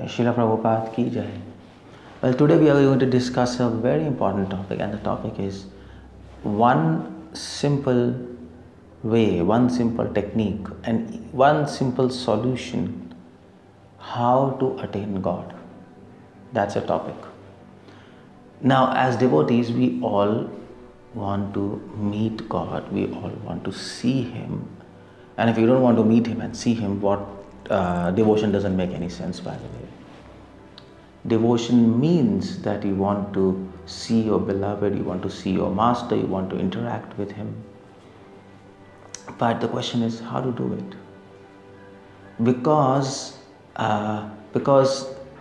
Srila Prabhupada ki jai. Well, today we are going to discuss a very important topic, and the topic is one simple way, one simple technique, and one simple solution how to attain God. That's a topic. Now, as devotees, we all want to meet God, we all want to see Him. And if you don't want to meet Him and see Him, what devotion doesn't make any sense, by the way. Devotion means that you want to see your beloved, you want to see your master, you want to interact with him. But the question is how to do it. Because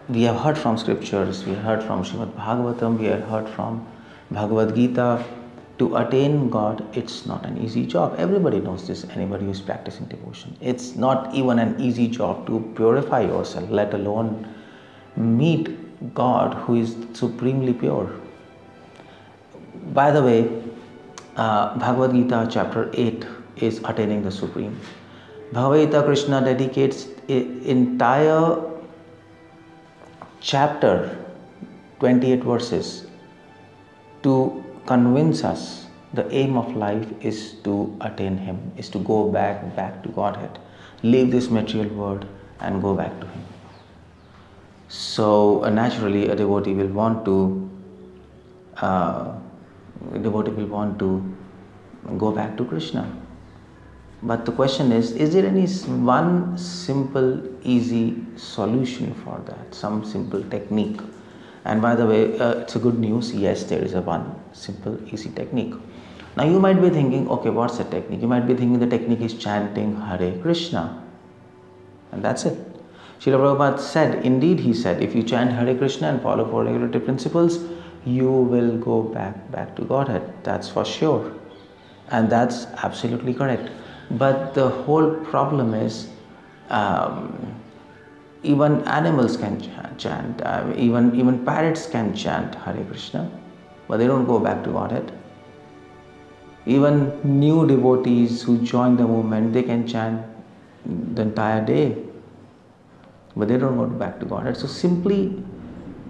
we have heard from scriptures, we have heard from srimad-Bhagavatam, we have heard from Bhagavad Gita, to attain God, it's not an easy job. Everybody knows this, anybody who is practicing devotion. It's not even an easy job to purify yourself, let alone meet God who is supremely pure. By the way, Bhagavad Gita chapter 8 is attaining the Supreme. Bhagavad Gita, Krishna dedicates an entire chapter, 28 verses, to convince us the aim of life is to attain Him, is to go back to Godhead, leave this material world and go back to Him. So naturally a devotee will want to go back to Krishna. But the question is there any one simple easy solution for that, some simple technique? And by the way, it's a good news, yes, there is a one simple easy technique. Now you might be thinking, okay, what's the technique? You might be thinking the technique is chanting Hare Krishna, and that's it. Srila Prabhupada said, indeed he said, if you chant Hare Krishna and follow four regulative principles, you will go back to Godhead. That's for sure. And that's absolutely correct. But the whole problem is, even animals can chant, even parrots can chant Hare Krishna, but they don't go back to Godhead. Even new devotees who join the movement, they can chant the entire day, but they don't go back to Godhead. So simply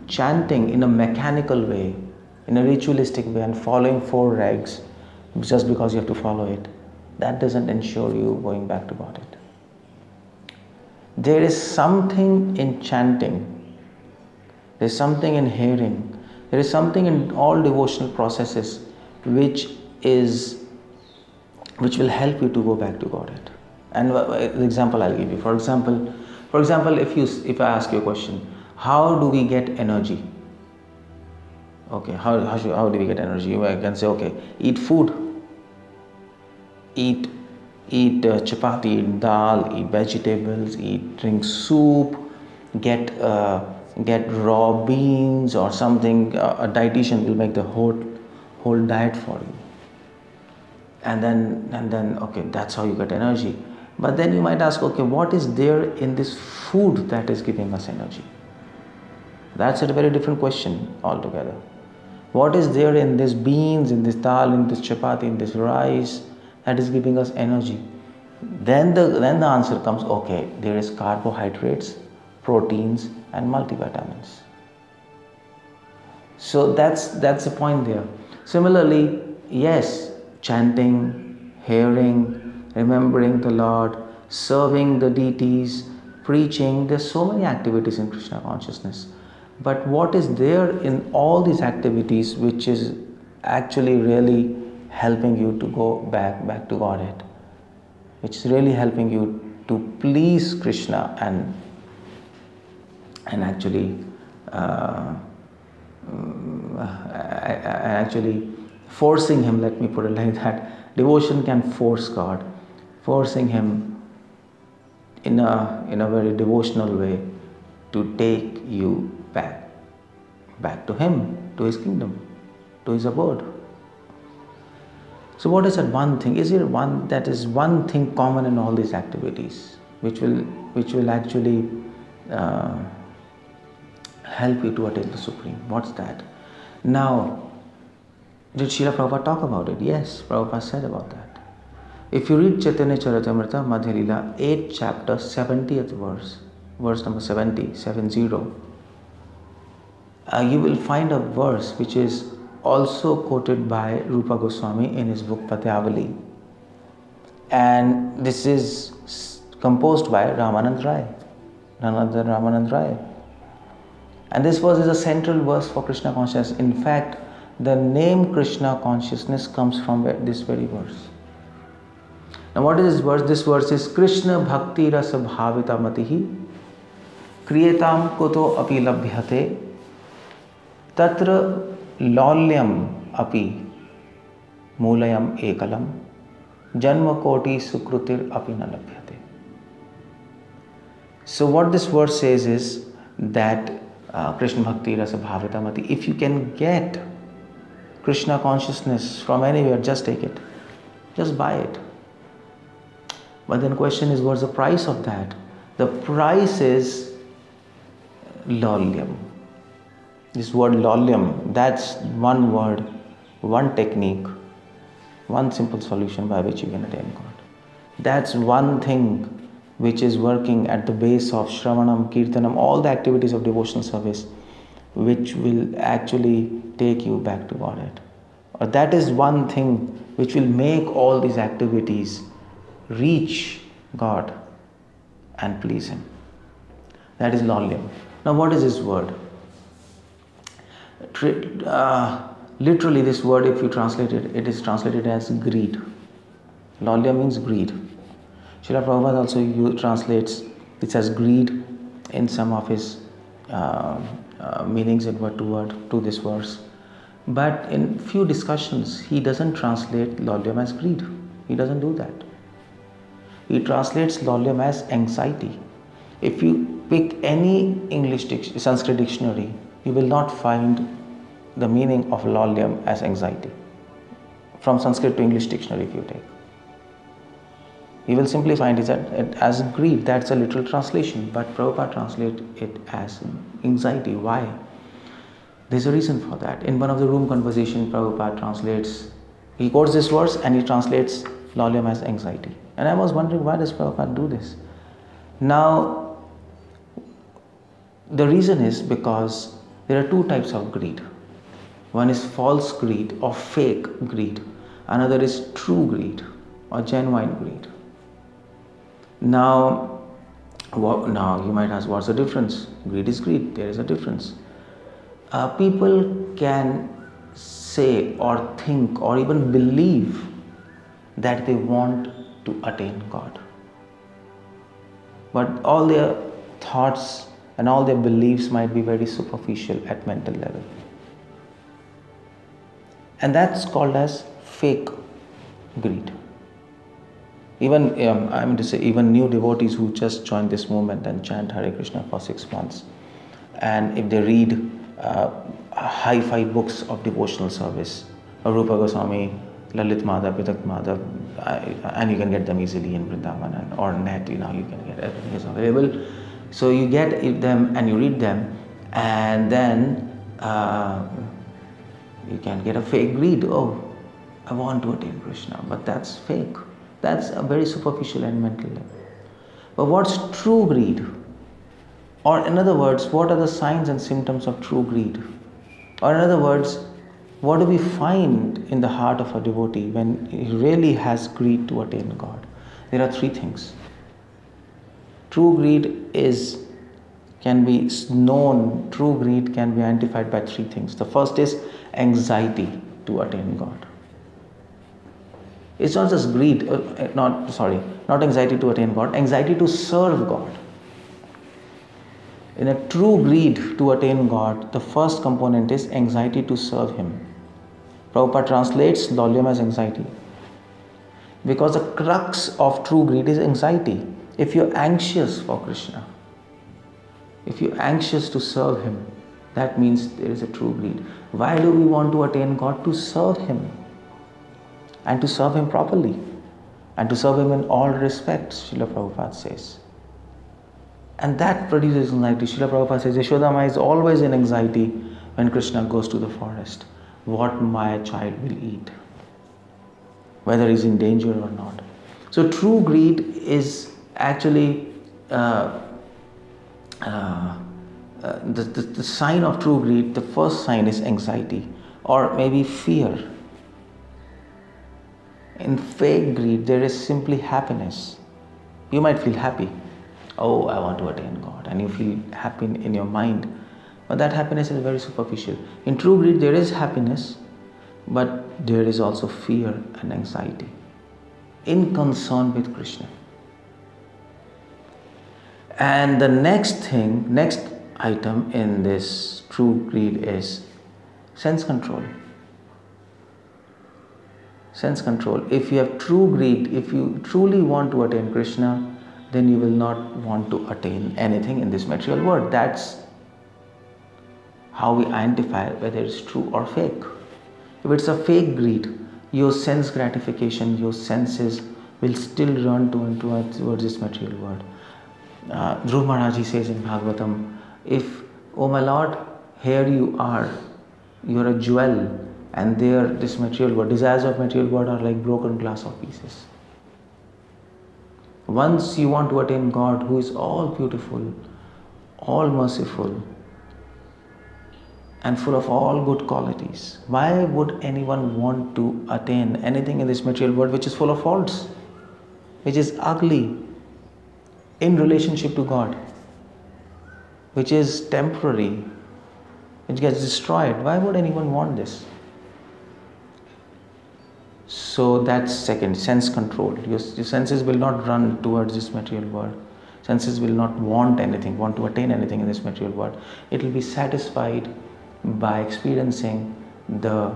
chanting in a mechanical way, in a ritualistic way, and following four regs, just because you have to follow it, that doesn't ensure you going back to Godhead. There is something in chanting, there is something in hearing, there is something in all devotional processes which will help you to go back to Godhead. And the example I'll give you. For example, if I ask you a question, how do we get energy? Okay, how do we get energy? You can say, okay, eat food, eat chapati, eat dal, eat vegetables, drink soup, get raw beans or something. A dietitian will make the whole diet for you, and then okay, that's how you get energy. But then you might ask, okay, what is there in this food that is giving us energy? That's a very different question altogether. What is there in this beans, in this dal, in this chapati, in this rice that is giving us energy? Then the answer comes, okay, there is carbohydrates, proteins and multivitamins. So that's the point there. Similarly, yes, chanting, hearing, remembering the Lord, serving the deities, preaching, there's so many activities in Krishna consciousness. But what is there in all these activities which is actually really helping you to go back to Godhead, which is really helping you to please Krishna and actually forcing Him, let me put it like that. Devotion can force God, forcing Him in a very devotional way to take you back to Him, to His kingdom, to His abode. So what is that one thing? Is there one thing common in all these activities which will actually help you to attain the Supreme? What's that? Now, did Srila Prabhupada talk about it? Yes, Prabhupada said about that. If you read Chaitanya Charitamrita, Madhya Leela, 8th chapter, 70th verse, verse number 70, you will find a verse which is also quoted by Rupa Goswami in his book Patyavali, and this is composed by Ramanand Rai, none other than Ramanand Rai. And this verse is a central verse for Krishna consciousness. In fact, the name Krishna consciousness comes from this very verse. Now what is this verse? This verse is Krishna bhakti rasa bhavita matihi kriyetam kuto api labhyate tatra laulyam api moolayam ekalam janma koti sukrutir api na labhyate. So what this verse says is that Krishna bhakti rasa bhavita mati, if you can get Krishna consciousness from anywhere, just take it, just buy it. But then the question is, what's the price of that? The price is laulyam. This word laulyam, that's one word, one technique, one simple solution by which you can attain God. That's one thing which is working at the base of Shravanam, Kirtanam, all the activities of devotional service, which will actually take you back to Godhead. Or that is one thing which will make all these activities reach God and please Him. That is laulyam. Now what is this word? Literally this word, if you translate it, it is translated as greed. Laulyam means greed. Srila Prabhupada also translates it as greed in some of his meanings to this verse. But in few discussions, he doesn't translate laulyam as greed. He doesn't do that. He translates laulyam as anxiety. If you pick any Sanskrit dictionary, you will not find the meaning of laulyam as anxiety. From Sanskrit to English dictionary, if you take, you will simply find it as greed. That's a literal translation, but Prabhupada translates it as anxiety. Why? There's a reason for that. In one of the room conversations, Prabhupada he quotes this verse and he translates laulyam as anxiety. And I was wondering, why does Prabhupada do this? Now, the reason is because there are two types of greed. One is false greed or fake greed. Another is true greed or genuine greed. Now you might ask, what's the difference? Greed is greed. There is a difference. People can say or think or even believe that they want to attain God. But all their thoughts and all their beliefs might be very superficial at mental level. And that's called as fake greed. Even, even new devotees who just joined this movement and chant Hare Krishna for 6 months, and if they read hi-fi books of devotional service, Rupa Goswami, Lalit Madhav, Pitak Madhav, and you can get them easily in Vrindavan or net, you can get everything is available. So you get them and you read them, and then you can get a fake greed. Oh, I want to attain Krishna, but that's fake. That's a very superficial and mental level. But what's true greed? Or in other words, what are the signs and symptoms of true greed? Or in other words, what do we find in the heart of a devotee when he really has greed to attain God? There are three things. True greed can be known, true greed can be identified by three things. The first is anxiety to attain God. It's not just greed, not anxiety to attain God, anxiety to serve God. In a true greed to attain God, the first component is anxiety to serve Him. Prabhupada translates laulyam as anxiety, because the crux of true greed is anxiety. If you're anxious for Krishna, if you're anxious to serve Him, that means there is a true greed. Why do we want to attain God? To serve Him, and to serve Him properly, and to serve Him in all respects, Srila Prabhupada says. And that produces anxiety. Srila Prabhupada says, Yashodama is always in anxiety when Krishna goes to the forest. What my child will eat, whether he's in danger or not. So true greed is actually the sign of true greed, the first sign is anxiety or maybe fear. In fake greed, there is simply happiness. You might feel happy. Oh, I want to attain God. And you feel happy in your mind. But that happiness is very superficial. In true greed, there is happiness, but there is also fear and anxiety in concern with Krishna. And the next item in this true greed is sense control. Sense control. If you have true greed, if you truly want to attain Krishna, then you will not want to attain anything in this material world. That's how we identify whether it's true or fake. If it's a fake greed, your sense gratification, your senses will still run towards this material world. Dhruv Maharaj says in Bhagavatam, if, oh my Lord, here you are a jewel, and there this material world, desires of material world are like broken glass of pieces. Once you want to attain God, who is all beautiful, all merciful, and full of all good qualities, why would anyone want to attain anything in this material world which is full of faults, which is ugly in relationship to God, which is temporary, which gets destroyed? Why would anyone want this? So that's second, sense control. Your senses will not run towards this material world. Senses will not want to attain anything in this material world. It will be satisfied by experiencing the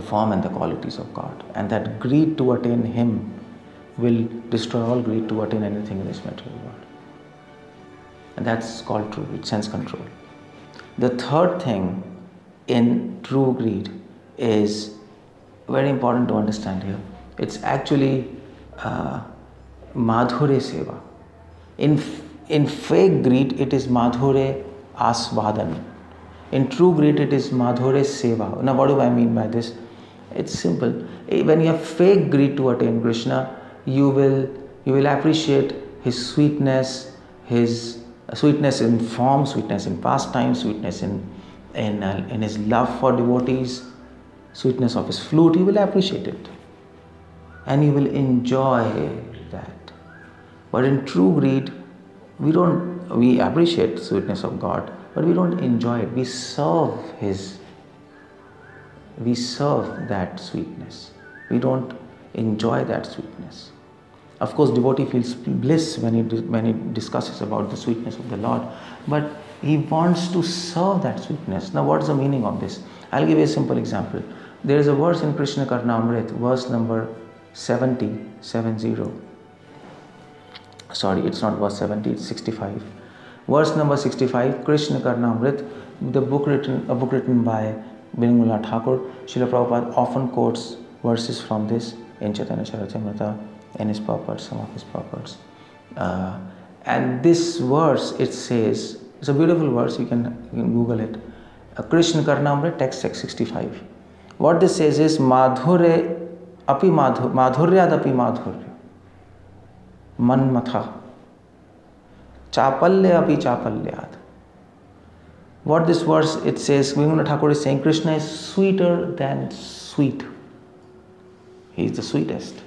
form and the qualities of God. And that greed to attain Him will destroy all greed to attain anything in this material world. And that's called true greed, sense control. The third thing in true greed is very important to understand here. It's actually madhure seva. In fake greed, it is madhure asvadan. In true greed, it is madhure seva. Now, what do I mean by this? It's simple. When you have fake greed to attain Krishna, you will appreciate His sweetness, His sweetness in form, sweetness in pastime, sweetness in His love for devotees, sweetness of His flute. You will appreciate it, and you will enjoy that. But in true greed, we appreciate the sweetness of God, but we don't enjoy it. We serve that sweetness. We don't enjoy that sweetness. Of course, devotee feels bliss when he discusses about the sweetness of the Lord, but he wants to serve that sweetness. Now, what is the meaning of this? I'll give you a simple example. There is a verse in Krishna Karnamrit, verse number 70. Sorry, it's not verse 70, it's 65. Verse number 65, Krishna Karnamrit, a book written by Binimula Thakur. Srila Prabhupada often quotes verses from this in Chaitanya Charitamrita, in his purports, some of his purports. And this verse, it says, it's a beautiful verse, you can Google it. Krishna Karnamrit, text 65. What this says is, madhuryad api madhurya, manmatha, chapalya api chapalyad. What this verse, it says, Binimula Thakur is saying, Krishna is sweeter than sweet. He is the sweetest.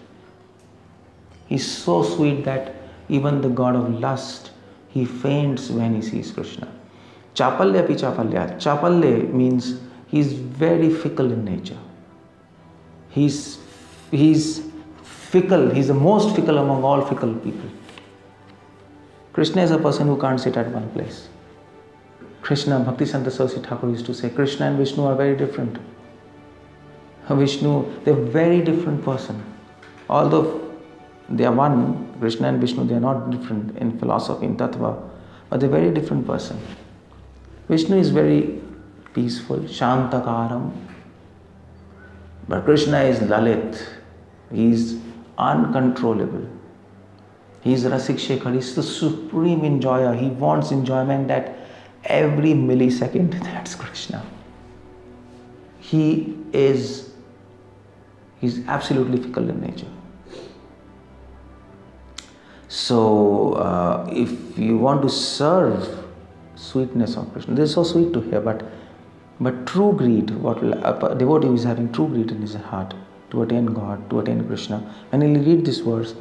He is so sweet that even the god of lust, he faints when he sees Krishna. Chapalya api chapalya. Chapalya means he is very fickle in nature. He's fickle. He's the most fickle among all fickle people. Krishna is a person who can't sit at one place. Krishna, Bhakti Santa Saraswati Thakur used to say, Krishna and Vishnu are very different. Vishnu, they're very different person. Although they are one, Krishna and Vishnu, they are not different in philosophy, in tattva, but they're very different person. Vishnu is very peaceful, Shantakaram. But Krishna is Lalit. He is uncontrollable. He is Rasik Shekhar. He is the supreme enjoyer. He wants enjoyment at every millisecond. That's Krishna. He is absolutely fickle in nature. So if you want to serve sweetness of Krishna, this is so sweet to hear, but true greed, what will a devotee who is having true greed in his heart to attain God, to attain Krishna, when he will read this verse,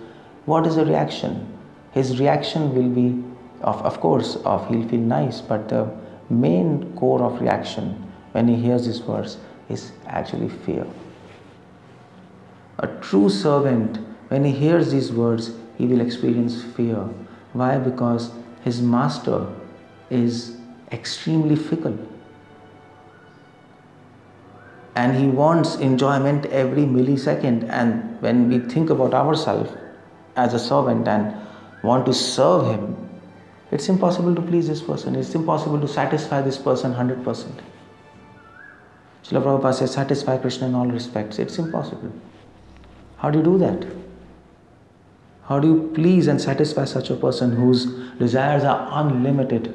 what is the reaction? His reaction will be of course he'll feel nice, but the main core of reaction when he hears this verse is actually fear. A true servant, when he hears these words, he will experience fear. Why? Because his master is extremely fickle. And he wants enjoyment every millisecond. And when we think about ourselves as a servant and want to serve him, it's impossible to please this person. It's impossible to satisfy this person 100%. Srila Prabhupada says, satisfy Krishna in all respects. It's impossible. How do you do that? How do you please and satisfy such a person whose desires are unlimited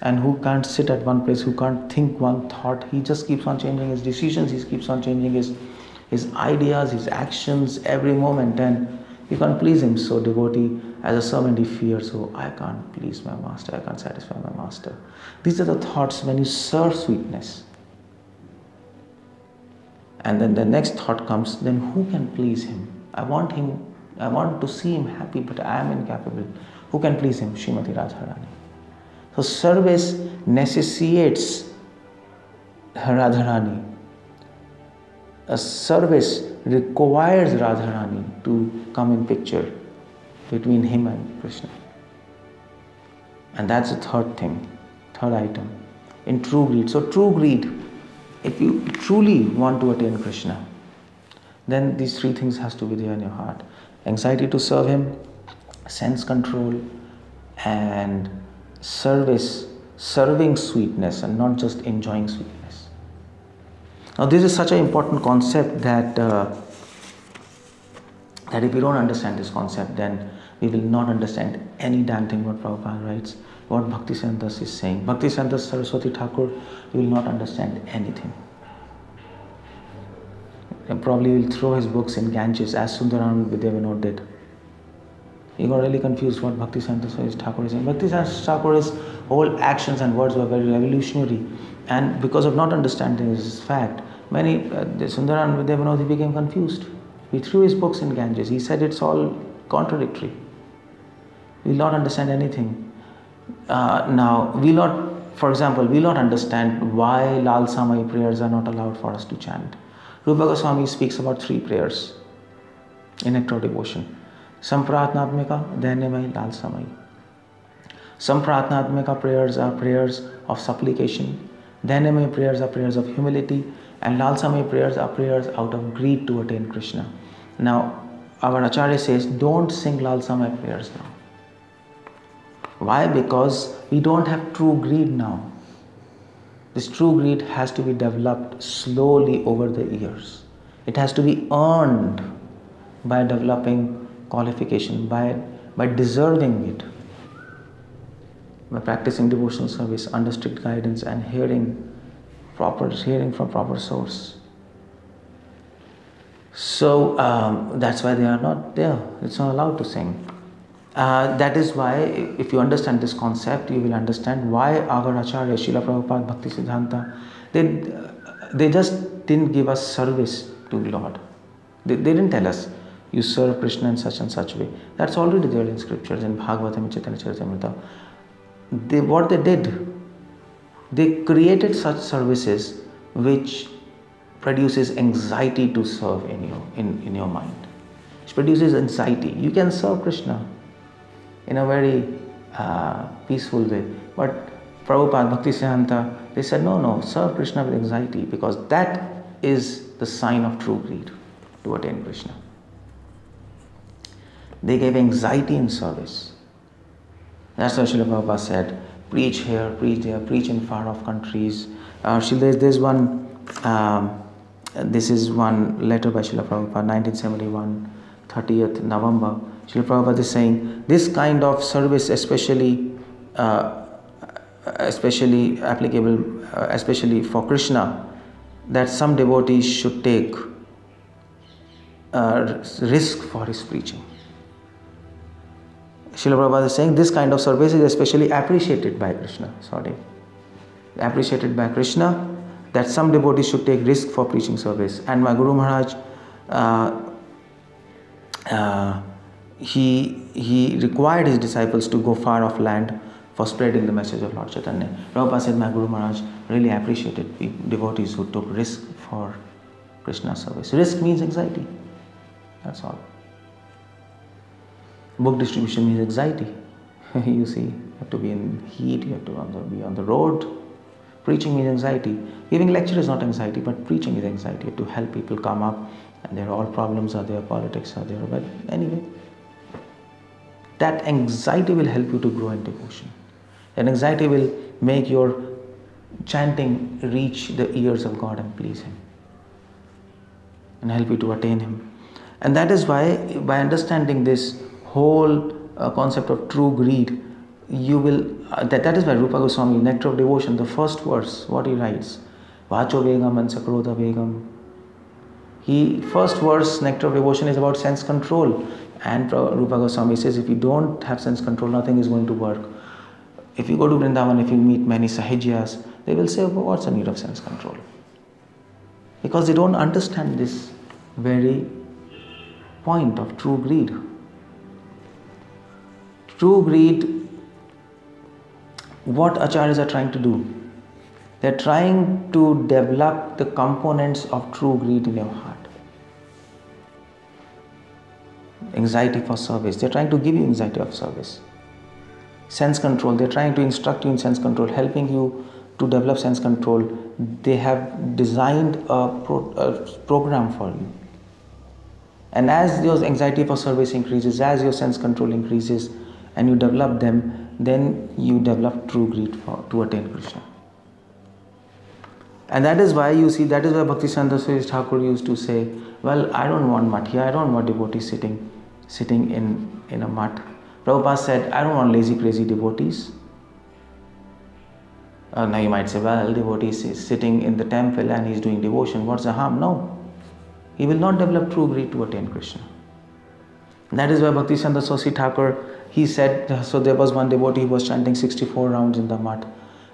and who can't sit at one place, who can't think one thought? He just keeps on changing his decisions, he keeps on changing his ideas, his actions every moment, and you can't please him. So devotee, as a servant, he fears, oh, I can't please my master, I can't satisfy my master. These are the thoughts when you serve sweetness. And then the next thought comes, then who can please him? I want to see him happy, but I am incapable. Who can please him? Srimati Radharani. So service necessitates Radharani. A service requires Radharani to come in picture between him and Krishna. And that's the third thing, third item, in true greed. So true greed, if you truly want to attain Krishna, then these three things has to be there in your heart. Anxiety to serve him, sense control, and serving sweetness and not just enjoying sweetness. Now this is such an important concept that if we don't understand this concept, then we will not understand any damn thing what Prabhupada writes, what Bhaktisiddhanta is saying. Bhaktisiddhanta Saraswati Thakur, you will not understand anything. And probably will throw his books in Ganges as Sundaram Vidyavinod did. He got really confused what Bhaktisiddhanta Thakur is saying. Bhaktisiddhanta Thakur's whole actions and words were very revolutionary, and because of not understanding this fact, many Sundaram Vidyavinod, he became confused. He threw his books in Ganges. He said it's all contradictory. We will not understand anything. Now, for example, we will not understand why Lal Samai prayers are not allowed for us to chant. Rupa Goswami speaks about 3 prayers in nectar devotion. Sampratnatmika, Dhanamai, Lal Samai. Sampratnatmika prayers are prayers of supplication. Dhanamai prayers are prayers of humility. And Lal Samai prayers are prayers out of greed to attain Krishna. Now, our Acharya says, don't sing Lal Samai prayers now. Why? Because we don't have true greed now. This true greed has to be developed slowly over the years. It has to be earned by developing qualification, by deserving it, by practicing devotional service under strict guidance and hearing from proper source. So that's why they are not there. It's not allowed to sing. That is why, if you understand this concept, you will understand why our Acharya, Srila Prabhupada, Bhaktisiddhanta, they just didn't give us service to Lord. They didn't tell us, you serve Krishna in such and such way. That's already there in scriptures, in Bhagavatam, Chaitanya Charitamrita. What they did, they created such services which produces anxiety to serve in your mind. It produces anxiety. You can serve Krishna in a very peaceful way. But Prabhupada, Bhaktisiddhanta, they said, no, serve Krishna with anxiety, because that is the sign of true greed to attain Krishna. They gave anxiety in service. That's why Srila Prabhupada said, preach here, preach there, preach in far off countries. There's one, this is one letter by Srila Prabhupada, 1971, 30th November. Srila Prabhupada is saying, this kind of service especially applicable, especially for Krishna, that some devotees should take risk for his preaching. Srila Prabhupada is saying this kind of service is especially appreciated by Krishna. Appreciated by Krishna, that some devotees should take risk for preaching service. And my Guru Maharaj, he required his disciples to go far off land for spreading the message of Lord Chaitanya. Prabhupada said, my Guru Maharaj really appreciated devotees who took risk for Krishna service. Risk means anxiety. That's all. Book distribution means anxiety. You see, you have to be in heat, you have to be on the road. Preaching means anxiety. Giving lecture is not anxiety, but preaching is anxiety. You have to help people come up, and there are all problems are there, politics are there. But anyway, that anxiety will help you to grow in devotion. And anxiety will make your chanting reach the ears of God and please Him, and help you to attain Him. And that is why, by understanding this whole concept of true greed, you will, that is why Rupa Goswami, Nectar of Devotion, the first verse, what he writes, Vacho Vegam and Sakrodha Vegam. First verse, Nectar of Devotion, is about sense control. And Rupa Goswami says, if you don't have sense control, nothing is going to work. If you go to Vrindavan, if you meet many Sahajyas, they will say, well, what's the need of sense control? Because they don't understand this very point of true greed. True greed, what acharyas are trying to do? They're trying to develop the components of true greed in your heart. Anxiety for service. They're trying to give you anxiety of service. Sense control. They're trying to instruct you in sense control, helping you to develop sense control. They have designed a program for you. And as your anxiety for service increases, as your sense control increases, and you develop them, then you develop true greed to attain Krishna. And that is why you see, that is why Bhaktisiddhanta Saraswati Thakur used to say, well, I don't want mutt here, I don't want devotees sitting in a mutt. Prabhupada said, I don't want lazy, crazy devotees. Now you might say, well, devotees is sitting in the temple and he's doing devotion, what's the harm? No. He will not develop true greed to attain Krishna. That is why Bhaktisiddhanta Saraswati Thakur, he said, so there was one devotee who was chanting 64 rounds in the mutt.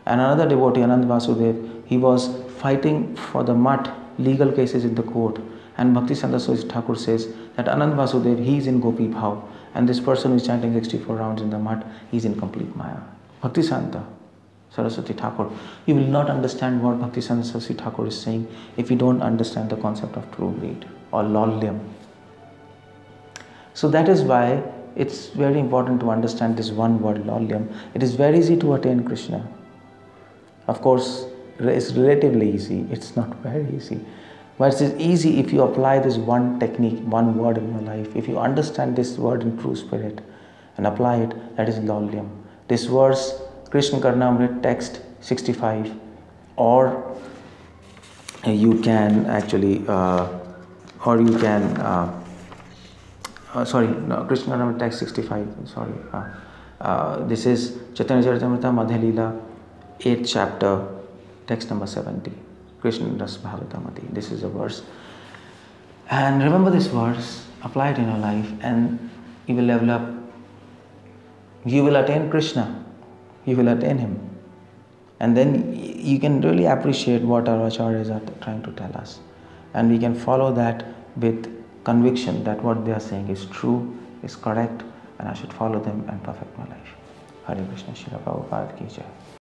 And another devotee, Anand Vasudev, he was fighting for the mutt, legal cases in the court. And Bhaktisiddhanta Saraswati Thakur says that Anand Vasudev, he is in Gopi Bhav. And this person who is chanting 64 rounds in the mutt, he is in complete Maya. Bhaktisiddhanta Saraswati Thakur. You will not understand what Bhaktisiddhanta Saraswati Thakur is saying if you don't understand the concept of true greed or laulyam. So that is why it's very important to understand this one word, laulyam. It is very easy to attain Krishna. Of course, it's relatively easy. It's not very easy. But it's easy if you apply this one technique, one word in your life. If you understand this word in true spirit and apply it, that is laulyam. This verse, Krishna Karnamrit, text 65, or you can actually, Krishna Karnamrit, text 65, this is Chaitanya Charitamrita Madhya Leela, 8th chapter, text number 70. Krishna Das Bhagavatamati. This is a verse. And remember this verse, apply it in your life, and you will level up. You will attain Krishna. You will attain Him. And then you can really appreciate what our acharyas are trying to tell us. And we can follow that with conviction that what they are saying is true, is correct, and I should follow them and perfect my life. Hare Krishna, 𝗙C𝗶𝗹𝗶 की जय.